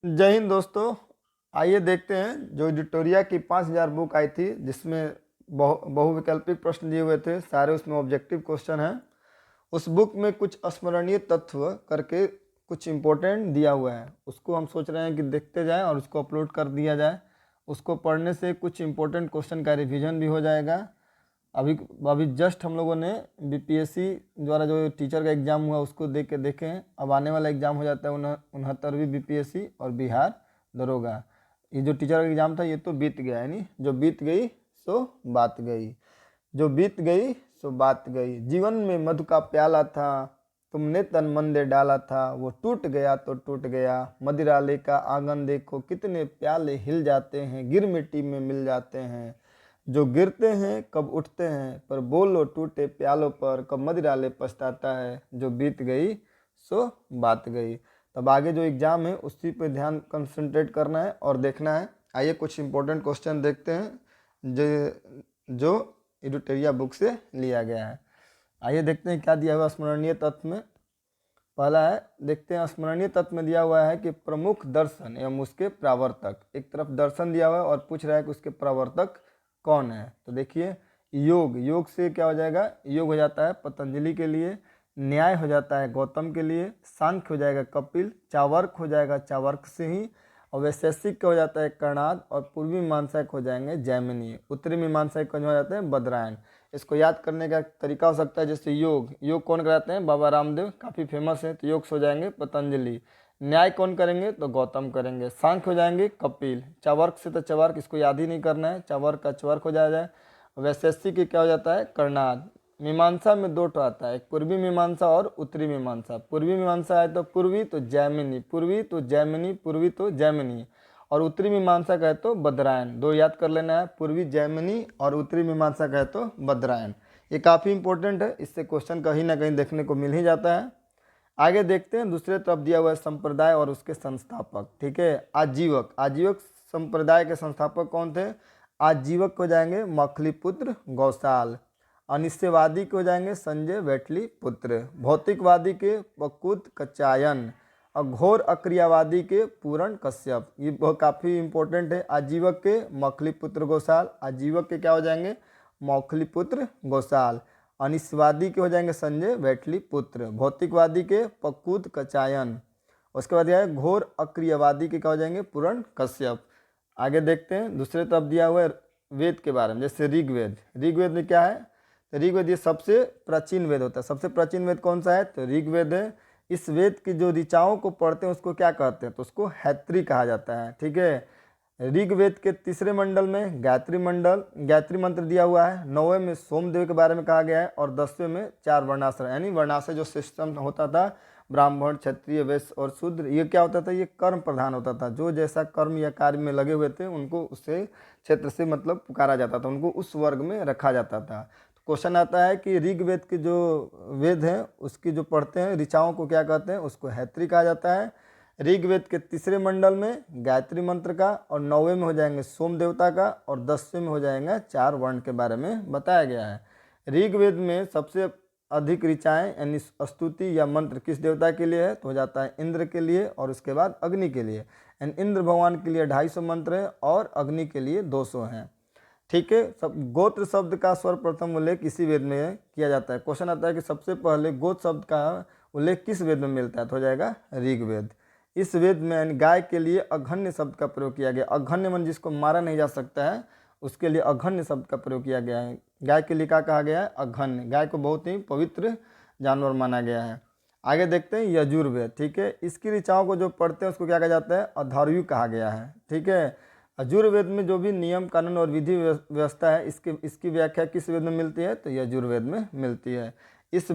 जय हिंद दोस्तों। आइए देखते हैं जो एडिटोरिया की 5,000 बुक आई थी जिसमें बहुविकल्पिक प्रश्न दिए हुए थे, सारे उसमें ऑब्जेक्टिव क्वेश्चन हैं। उस बुक में कुछ स्मरणीय तत्व करके कुछ इम्पोर्टेंट दिया हुआ है, उसको हम सोच रहे हैं कि देखते जाएं और उसको अपलोड कर दिया जाए। उसको पढ़ने से कुछ इम्पोर्टेंट क्वेश्चन का रिवीजन भी हो जाएगा। अभी अभी जस्ट हम लोगों ने बीपीएससी द्वारा जो टीचर का एग्ज़ाम हुआ उसको देख के देखें। अब आने वाला एग्ज़ाम हो जाता है 69वीं बीपीएससी और बिहार दरोगा। ये जो टीचर का एग्ज़ाम था ये तो बीत गया है, नहीं जो बीत गई सो बात गई, जो बीत गई सो बात गई। जीवन में मधु का प्याला था, तुमने तन मन दे डाला था, वो टूट गया तो टूट गया। मदिराले का आंगन देखो, कितने प्याले हिल जाते हैं, गिर मिट्टी में मिल जाते हैं। जो गिरते हैं कब उठते हैं, पर बोलो टूटे प्यालों पर, कब मदिराले पछताता है। जो बीत गई सो बात गई। तब आगे जो एग्ज़ाम है उसी पे ध्यान कंसंट्रेट करना है और देखना है। आइए कुछ इंपॉर्टेंट क्वेश्चन देखते हैं जो एडिटोरिया बुक से लिया गया है। आइए देखते हैं क्या दिया हुआ स्मरणीय तत्व में। पहला है, देखते हैं स्मरणीय तत्व में दिया हुआ है कि प्रमुख दर्शन एवं उसके प्रवर्तक। एक तरफ दर्शन दिया हुआ है और पूछ रहा है कि उसके प्रवर्तक कौन है। तो देखिए, योग, योग से क्या हो जाएगा, योग हो जाता है पतंजलि के लिए, न्याय हो जाता है गौतम के लिए, सांख्य हो जाएगा कपिल, चावर्क हो जाएगा चावर्क से ही, और वैशेषिक का हो जाता है कर्णाद, और पूर्वी मीमांसा हो जाएंगे जैमिनी, उत्तरी मीमांसा का हो जाता है बदरायन। इसको याद करने का तरीका हो सकता है जैसे योग, योग कौन कराते हैं, बाबा रामदेव, काफ़ी फेमस है, तो योग से हो जाएंगे पतंजलि। न्याय कौन करेंगे, तो गौतम करेंगे। सांख्य हो जाएंगे कपिल। चावर्क से तो चावर्क, इसको याद ही नहीं करना है, चावर्क का चवर्क हो जाए। वैशेषिक क्या हो जाता है, कर्णाद। मीमांसा में दो आता है, एक पूर्वी मीमांसा और उत्तरी मीमांसा। पूर्वी मीमांसा है तो पूर्वी तो जैमिनी, पूर्वी तो जैमिनी, पूर्वी तो जैमिनी, और उत्तरी मीमांसा का है तो बदरायन। दो याद कर लेना है, पूर्वी जैमिनी और उत्तरी मीमांसा का है तो बदरायन। ये काफ़ी इंपॉर्टेंट है, इससे क्वेश्चन कहीं ना कहीं देखने को मिल ही जाता है। आगे देखते हैं, दूसरे तरफ दिया हुआ है संप्रदाय और उसके संस्थापक। ठीक है, आजीवक, आजीवक संप्रदाय के संस्थापक कौन थे। आजीवक हो जाएंगे मखलीपुत्र गौसाल। अनिश्चयवादी के हो जाएंगे संजय वेटली पुत्र। भौतिकवादी के पकुत कचायन। और घोर अक्रियावादी के पूरण कश्यप। ये बहुत काफ़ी इंपॉर्टेंट है। आजीवक के मखलीपुत्र गौसाल, आजीवक के क्या हो जाएंगे, मौखलीपुत्र गौसाल। अनिश्चयवादी के हो जाएंगे संजय वेटली पुत्र। भौतिकवादी के पकुत कचायन। उसके बाद यह है घोर अक्रियवादी के क्या हो जाएंगे, पूरण कश्यप। आगे देखते हैं, दूसरे तरफ दिया हुआ है वेद के बारे में, जैसे ऋग्वेद। ऋग्वेद में क्या है, तो ऋग्वेद ये सबसे प्राचीन वेद होता है। सबसे प्राचीन वेद कौन सा है, तो ऋग्वेद है। इस वेद की जो ऋचाओं को पढ़ते हैं उसको क्या कहते हैं, तो उसको हैत्री कहा जाता है। ठीक है, ऋग्वेद के तीसरे मंडल में गायत्री मंडल, गायत्री मंत्र दिया हुआ है। 9वें में सोमदेव के बारे में कहा गया है, और 10वें में 4 वर्णाश्रम, यानी वर्णाश्रम जो सिस्टम होता था, ब्राह्मण क्षत्रिय वैश्य और शूद्र, ये क्या होता था, ये कर्म प्रधान होता था। जो जैसा कर्म या कार्य में लगे हुए थे उनको उससे क्षेत्र से मतलब पुकारा जाता था, उनको उस वर्ग में रखा जाता था। तो क्वेश्चन आता है कि ऋग्वेद के जो वेद हैं उसकी जो पढ़ते हैं ऋचाओं को क्या कहते हैं, उसको हैत्री कहा जाता है। ऋग्वेद के तीसरे मंडल में गायत्री मंत्र का, और 9वें में हो जाएंगे सोम देवता का, और 10वें में हो जाएगा 4 वर्ण के बारे में बताया गया है। ऋग्वेद में सबसे अधिक ऋचाएँ यानी स्तुति या मंत्र किस देवता के लिए है, तो हो जाता है इंद्र के लिए, और उसके बाद अग्नि के लिए। यानी इंद्र भगवान के लिए 250 मंत्र है और अग्नि के लिए 200 हैं। ठीक है, सब गोत्र शब्द का सर्वप्रथम उल्लेख इसी वेद में किया जाता है। क्वेश्चन आता है कि सबसे पहले गोत्र शब्द का उल्लेख किस वेद में मिलता है, तो हो जाएगा ऋग्वेद। इस वेद में यानी गाय के लिए अघन्य शब्द का प्रयोग किया गया। अघन्य मन जिसको मारा नहीं जा सकता है उसके लिए अघन्य शब्द का प्रयोग किया गया है। गाय के लिए क्या कहा गया है, अघन्य। गाय को बहुत ही पवित्र जानवर माना गया है। आगे देखते हैं यजुर्वेद। ठीक है, इसकी ऋचाओं को जो पढ़ते हैं उसको क्या कहा जाता है, अधार्यु कहा गया है। ठीक है, यजुर्वेद में जो भी नियम कानून और विधि व्यवस्था है इसकी व्याख्या किस वेद में मिलती है, तो यजुर्वेद में मिलती है। इस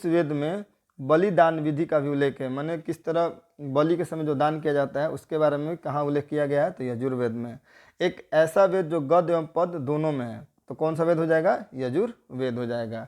वेद में बलिदान विधि का भी उल्लेख है, माने किस तरह बलि के समय जो दान किया जाता है उसके बारे में कहाँ उल्लेख किया गया है, तो यजुर्वेद में। एक ऐसा वेद जो गद्य एवं पद दोनों में है, तो कौन सा वेद हो जाएगा, यजुर्वेद हो जाएगा।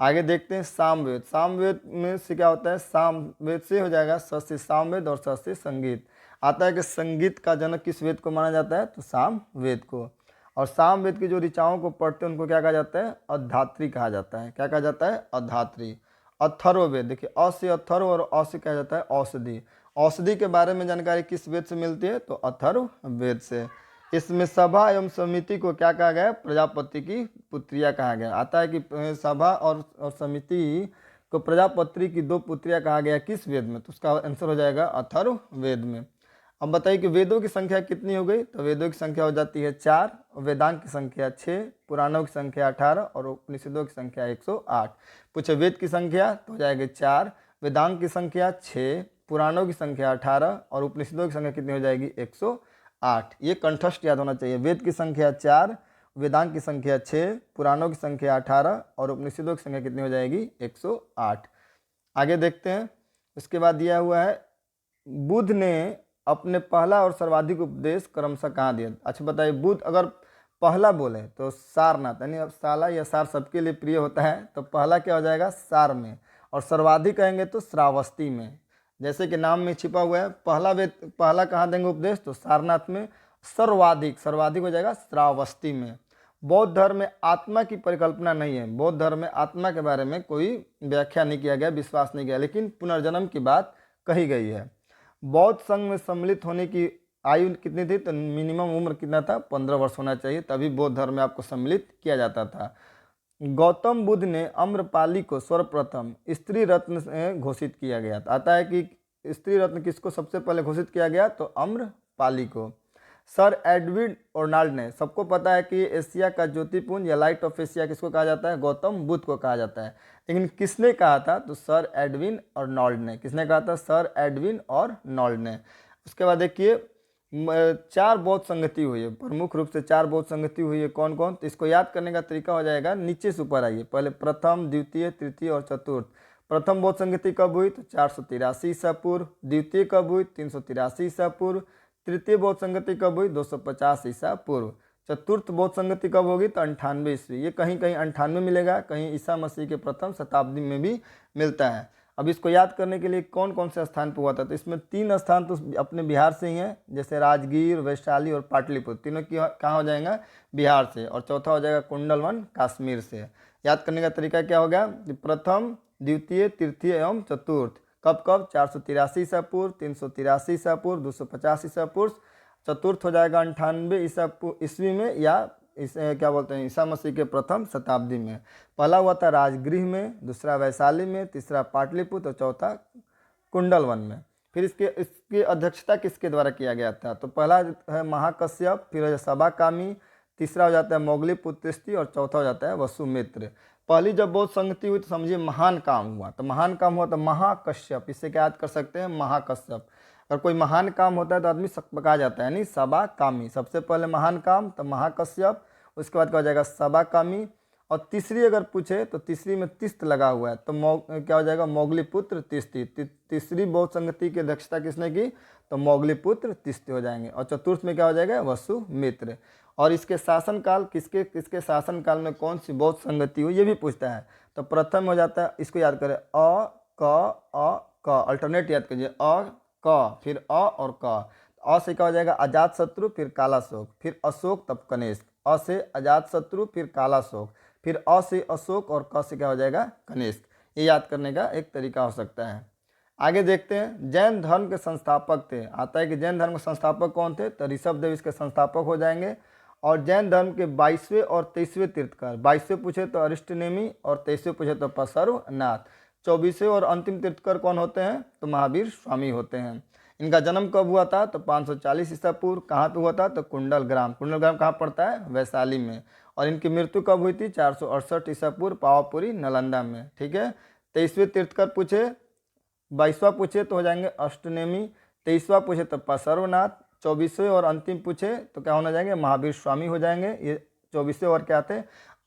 आगे देखते हैं सामवेद। सामवेद में से क्या होता है, सामवेद से हो जाएगा स से सामवेद और स से संगीत। आता है कि संगीत का जनक किस वेद को माना जाता है, तो सामवेद को। और सामवेद की जो ऋचाओं को पढ़ते हैं उनको क्या कहा जाता है, अधात्री कहा जाता है। क्या कहा जाता है, अधात्री। अथर्ववेद, देखिए अ से अथर्व और अ से कहा जाता है औषधि। औषधि के बारे में जानकारी किस वेद से मिलती है? तो अथर्ववेद से। इसमें सभा एवं समिति को क्या कहा गया? प्रजापति की पुत्रियां कहा गया। आता है कि सभा और समिति को प्रजापति की 2 पुत्रियां कहा गया किस वेद में? तो उसका आंसर हो जाएगा अथर्ववेद में। अब बताइए कि वेदों की संख्या कितनी हो गई? तो वेदों की संख्या हो जाती है 4, वेदांग की संख्या 6, पुराणों की संख्या 18 और उपनिषदों की संख्या 108। पूछे वेद की संख्या तो हो जाएगी 4, वेदांग की संख्या 6, पुराणों की संख्या 18 और उपनिषदों की संख्या कितनी हो जाएगी? 108। ये कंठस्थ याद होना चाहिए। वेद की संख्या 4, वेदांग की संख्या 6, पुराणों की संख्या 18 और उपनिषदों की संख्या कितनी हो जाएगी? 108। आगे देखते हैं। उसके बाद दिया हुआ है बुद्ध ने अपने पहला और सर्वाधिक उपदेश क्रमशः कहाँ दिया? अच्छा बताइए, बुद्ध अगर पहला बोले तो सारनाथ, यानी अब साला या सार सबके लिए प्रिय होता है, तो पहला क्या हो जाएगा? सार में। और सर्वाधिक कहेंगे तो श्रावस्ती में। जैसे कि नाम में छिपा हुआ है, पहला कहाँ देंगे उपदेश? तो सारनाथ में। सर्वाधिक हो जाएगा श्रावस्ती में। बौद्ध धर्म में आत्मा की परिकल्पना नहीं है। बौद्ध धर्म में आत्मा के बारे में कोई व्याख्या नहीं किया गया, विश्वास नहीं किया, लेकिन पुनर्जन्म की बात कही गई है। बौद्ध संघ में सम्मिलित होने की आयु कितनी थी? तो मिनिमम उम्र कितना था? 15 वर्ष होना चाहिए, तभी बौद्ध धर्म में आपको सम्मिलित किया जाता था। गौतम बुद्ध ने अम्रपाली को सर्वप्रथम स्त्री रत्न से घोषित किया गया। आता है कि स्त्री रत्न किसको सबसे पहले घोषित किया गया? तो अम्रपाली को। सर एडविन अर्नल्ड ने, सबको पता है कि एशिया का ज्योतिपुंज या लाइट ऑफ एशिया किसको कहा जाता है? गौतम बुद्ध को कहा जाता है। लेकिन किसने कहा था? तो सर एडविन अर्नल्ड ने। किसने कहा था? सर एडविन अर्नल्ड ने। उसके बाद देखिए 4 बौद्ध संगति हुई है, प्रमुख रूप से 4 बौद्ध संगति हुई है। कौन कौन? तो इसको याद करने का तरीका हो जाएगा, नीचे से ऊपर आइए। पहले प्रथम, द्वितीय, तृतीय और चतुर्थ। प्रथम बौद्ध संगति कब हुई? तो 483 ईसा पूर्व। द्वितीय कब हुई? 383 ईसा पूर्व। तृतीय बौद्ध संगति कब हुई? 250 ईसा पूर्व। चतुर्थ बौद्ध संगति कब होगी? तो 98 ईस्वी। ये कहीं कहीं 98 मिलेगा, कहीं ईसा मसीह के प्रथम शताब्दी में भी मिलता है। अब इसको याद करने के लिए कौन कौन से स्थान पर हुआ था? तो इसमें 3 स्थान तो अपने बिहार से ही हैं, जैसे राजगीर, वैशाली और पाटलिपुत्र। तीनों की कहाँ हो जाएगा? बिहार से। और चौथा हो जाएगा कुंडलवन, कश्मीर से। याद करने का तरीका क्या होगा? प्रथम, द्वितीय, तृतीय एवं चतुर्थ। कब कब? 483 ईसा पूर्व, 383 ईसा पूर्व, 250 ईसा पूर्व। चतुर्थ हो जाएगा 98 ईस्वी में, या इसे क्या बोलते हैं? ईसा मसीह के प्रथम शताब्दी में। पहला हुआ था राजगृह में, दूसरा वैशाली में, तीसरा पाटलिपुत्र और चौथा कुंडलवन में। फिर इसकी अध्यक्षता किसके द्वारा किया गया था? तो पहला है महाकश्यप, फिर है सभाकामी, तीसरा हो जाता है मोगली और चौथा हो जाता है वसुमित्र। पहली जब बौद्ध संगति हुई तो समझिए महान काम हुआ। तो महान काम हुआ तो महाकश्यप, इससे क्या याद कर सकते हैं? महाकश्यप। अगर कोई महान काम होता है तो आदमी सकपका जाता है, यानी सभाकामी। सबसे पहले महान काम तो महाकश्यप, उसके बाद क्या हो जाएगा? सभाकामी। और तीसरी अगर पूछे तो तीसरी में तिस्त लगा हुआ है, तो क्या हो जाएगा? मोगलीपुत्र तिस्ती। तीसरी बौद्ध संगति की अध्यक्षता किसने की? तो मोगलीपुत्र तिस्ती हो जाएंगे। और चतुर्थ में क्या हो जाएगा? वसुमित्र। और इसके शासनकाल किसके शासनकाल में कौन सी बौद्ध संगति हुई, ये भी पूछता है। तो प्रथम हो जाता है, इसको याद करें, अ अल्टरनेट याद कीजिए, क फिर अ और क। अ से क्या हो जाएगा? अजात शत्रु, फिर कालाशोक, फिर अशोक, तब कनिष्क। अ से अजात शत्रु, फिर कालाशोक, फिर अ से अशोक और क से क्या हो जाएगा? कनिष्क। ये याद करने का एक तरीका हो सकता है। आगे देखते हैं, जैन धर्म के संस्थापक थे। आता है कि जैन धर्म के संस्थापक कौन थे? तो ऋषभदेव इसके संस्थापक हो जाएंगे। और जैन धर्म के 22वें और 23वें तीर्थकर, 22वें पूछे तो अरिष्टनेमी और 23वें पूछे तो पार्श्वनाथ। 24वें और अंतिम तीर्थकर कौन होते हैं? तो महावीर स्वामी होते हैं। इनका जन्म कब हुआ था? तो 540 ईसा पूर्व। कहाँ पे हुआ था? तो कुंडलग्राम। कुंडलग्राम कहाँ पड़ता है? वैशाली में। और इनकी मृत्यु कब हुई थी? 468 ईसा पूर्व, पावापुरी नालंदा में। ठीक है। 23वें तीर्थकर पूछे, 22वां पूछे तो हो जाएंगे अष्टनेमी, 23वां पूछे तो पार्श्वनाथ, 24वें और अंतिम पूछे तो क्या होना जाएंगे? महावीर स्वामी हो जाएंगे। ये 24वें और क्या थे?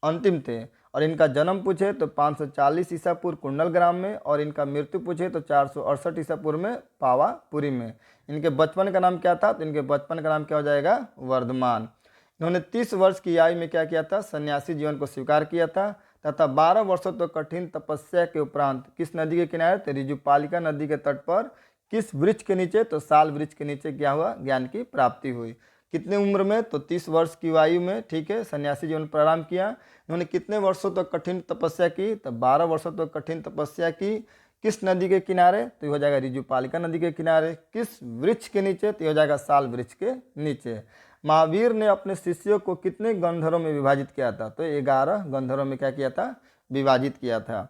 अंतिम थे। और इनका जन्म पूछे तो 540 ईसा पूर्व कुंडलग्राम में, और इनका मृत्यु पूछे तो 468 ईसा पूर्व में पावापुरी में। इनके बचपन का नाम क्या था? तो इनके बचपन का नाम क्या हो जाएगा? वर्धमान। इन्होंने 30 वर्ष की आयु में क्या किया था? सन्यासी जीवन को स्वीकार किया था, तथा 12 वर्षों तक तो कठिन तपस्या के उपरांत किस नदी के किनारे? तो ऋजुपालिका नदी के तट पर किस वृक्ष के नीचे? तो साल वृक्ष के नीचे क्या हुआ? ज्ञान की प्राप्ति हुई। कितने उम्र में? तो 30 वर्ष की आयु में। ठीक है। सन्यासी जीवन प्रारंभ किया। इन्होंने कितने वर्षों तक कठिन तपस्या की? तो 12 वर्षों तक कठिन तपस्या की। किस नदी के किनारे, तो ये हो जाएगा रिजुपालिका नदी के किनारे। किस वृक्ष के नीचे, तो ये हो जाएगा साल वृक्ष के नीचे। महावीर ने अपने शिष्यों को कितने गंधर्वों में विभाजित किया था, तो 11 गंधर्वों में क्या किया था, विभाजित किया था।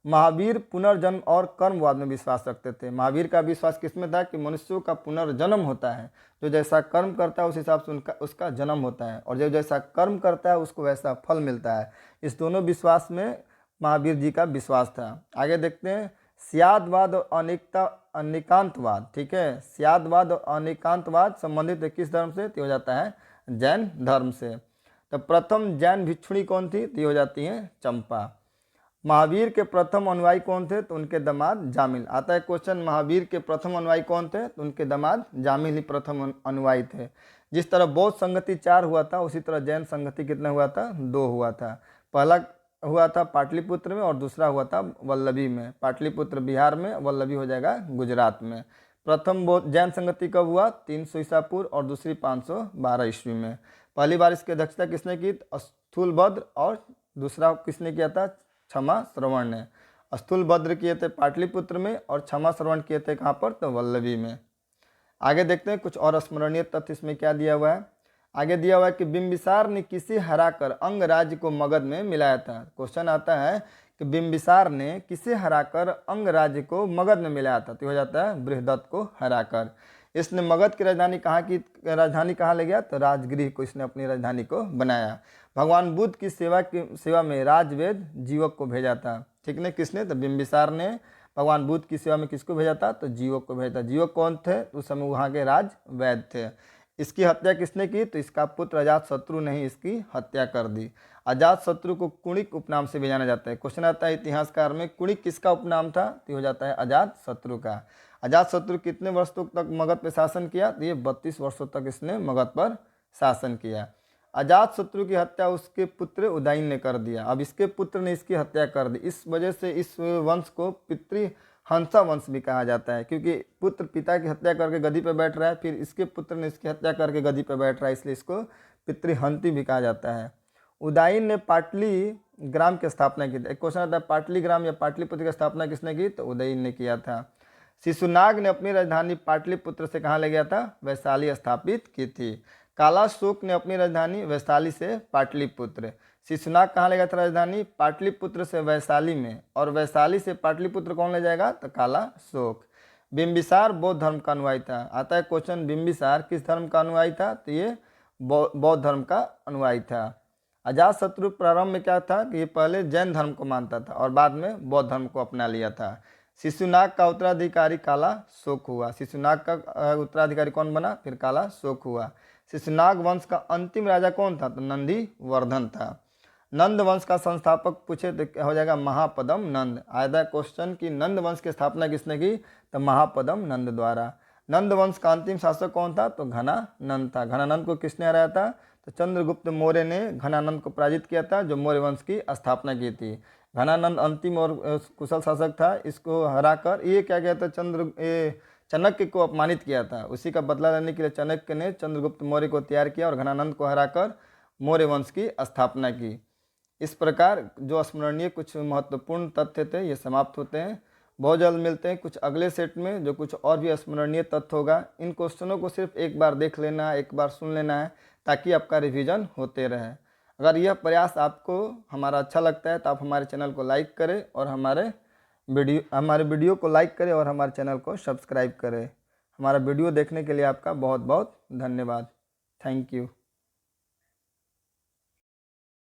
महावीर पुनर्जन्म और कर्मवाद में विश्वास रखते थे। महावीर का विश्वास किसमें था कि मनुष्यों का पुनर्जन्म होता है, जो जैसा कर्म करता है उस हिसाब से उसका जन्म होता है, और जो जैसा कर्म करता है उसको वैसा फल मिलता है। इस दोनों विश्वास में महावीर जी का विश्वास था। आगे देखते हैं, स्यादवाद और अनेकांतवाद। ठीक है, स्यादवाद और अनेकांतवाद संबंधित है किस धर्म से, तो हो जाता है जैन धर्म से। तो प्रथम जैन भिक्षुणी कौन थी, तो हो जाती है चंपा। महावीर के प्रथम अनुयायी कौन थे, तो उनके दामाद जामिल। आता है क्वेश्चन, महावीर के प्रथम अनुयायी कौन थे, तो उनके दामाद जामिल ही प्रथम अनुयायी थे। जिस तरह बौद्ध संगति 4 हुआ था, उसी तरह जैन संगति कितना हुआ था, 2 हुआ था। पहला हुआ था पाटलिपुत्र में और दूसरा हुआ था वल्लभी में। पाटलिपुत्र बिहार में, वल्लभी हो जाएगा गुजरात में। प्रथम बौद्ध जैन संगति कब हुआ, 300 ईसा पूर्व, और दूसरी 512 ईस्वी में। पहली बार इसकी अध्यक्षता किसने की, स्थूलभद्र, और दूसरा किसने किया था, क्षमा श्रवण ने। स्थूलभद्र किए थे पाटलिपुत्र में और क्षमा श्रवण किए थे कहाँ पर, तो वल्लभी में। आगे देखते हैं कुछ और स्मरणीय तथ्य इसमें क्या दिया हुआ है। आगे दिया हुआ है कि बिंबिसार ने किसे हराकर अंग राज्य को मगध में मिलाया था। क्वेश्चन आता है कि बिंबिसार ने किसे हराकर अंग राज्य को मगध में मिलाया था, तो हो जाता है बृहदत्त को हराकर। इसने मगध की राजधानी कहाँ ले गया, तो राजगृह को इसने अपनी राजधानी को बनाया। भगवान बुद्ध की सेवा में राजवेद जीवक को भेजा था। ठीक है, किसने, तो बिंबिसार ने भगवान बुद्ध की सेवा में किसको भेजा था, तो जीवक को भेजा था। जीवक कौन थे, उस समय वहाँ के राज वैद थे। इसकी हत्या किसने की, तो इसका पुत्र अजातशत्रु ने ही इसकी हत्या कर दी। अजातशत्रु को कुणिक उपनाम से भी जाना जाता है। क्वेश्चन आता है इतिहासकार में, कुणिक किसका उपनाम था, तो हो जाता है अजातशत्रु का। अजातशत्रु कितने वर्षों तक मगध पर शासन किया, तो ये 32 वर्षों तक इसने मगध पर शासन किया। अजातशत्रु की हत्या उसके पुत्र उदयन ने कर दिया। अब इसके पुत्र ने इसकी हत्या कर दी। इस वजह से इस वंश को पितृहंसा वंश भी कहा जाता है, क्योंकि पुत्र पिता की हत्या करके गद्दी पर बैठ रहा है, फिर इसके पुत्र ने इसकी हत्या करके गद्दी पर बैठ रहा है, इसलिए इसको पितृहंती भी कहा जाता है। उदयन ने पाटली ग्राम की स्थापना की थी। एक क्वेश्चन आता है, पाटली ग्राम या पाटलिपुत्र की स्थापना किसने की, तो उदयन ने किया था। शिशुनाग ने अपनी राजधानी पाटलिपुत्र से कहाँ ले गया था, वैशाली स्थापित की थी। कालाशोक ने अपनी राजधानी वैशाली से पाटलिपुत्र। शिशुनाग कहाँ ले गया था राजधानी, पाटलिपुत्र से वैशाली में, और वैशाली से पाटलिपुत्र कौन ले जाएगा, तो कालाशोक। बिंबिसार बौद्ध धर्म का अनुयायी था। आता है क्वेश्चन, बिंबिसार किस धर्म का अनुयायी था, तो ये बौद्ध धर्म का अनुयायी था। अजातशत्रु प्रारंभ में क्या था कि ये पहले जैन धर्म को मानता था और बाद में बौद्ध धर्म को अपना लिया था। शिशुनाग का उत्तराधिकारी कालाशोक हुआ। शिशुनाग का उत्तराधिकारी कौन बना, फिर कालाशोक हुआ। शिशुनाग वंश का अंतिम राजा कौन था, तो नंदीवर्धन था। नंद वंश का संस्थापक पूछे तो क्या हो जाएगा, महापदम नंद। आया क्वेश्चन कि नंद वंश की स्थापना किसने की, तो महापदम नंद द्वारा। नंद वंश का अंतिम शासक कौन था, तो घनानंद था। घनानंद को किसने हराया था, तो चंद्रगुप्त मौर्य ने घनानंद को पराजित किया था, जो मौर्य वंश की स्थापना की थी। घनानंद अंतिम और कुशल शासक था। इसको हराकर ये क्या किया था, चाणक्य को अपमानित किया था। उसी का बदला लेने के लिए चाणक्य ने चंद्रगुप्त मौर्य को तैयार किया और घनानंद को हराकर मौर्य वंश की स्थापना की। इस प्रकार जो स्मरणीय कुछ महत्वपूर्ण तथ्य थे ये समाप्त होते हैं। बहुत जल्द मिलते हैं कुछ अगले सेट में, जो कुछ और भी स्मरणीय तथ्य होगा। इन क्वेश्चनों को सिर्फ एक बार देख लेना है, एक बार सुन लेना है, ताकि आपका रिवीजन होते रहे। अगर यह प्रयास आपको हमारा अच्छा लगता है तो आप हमारे चैनल को लाइक करें और हमारे वीडियो को लाइक करें और हमारे चैनल को सब्सक्राइब करें। हमारा वीडियो देखने के लिए आपका बहुत बहुत धन्यवाद। Thank you.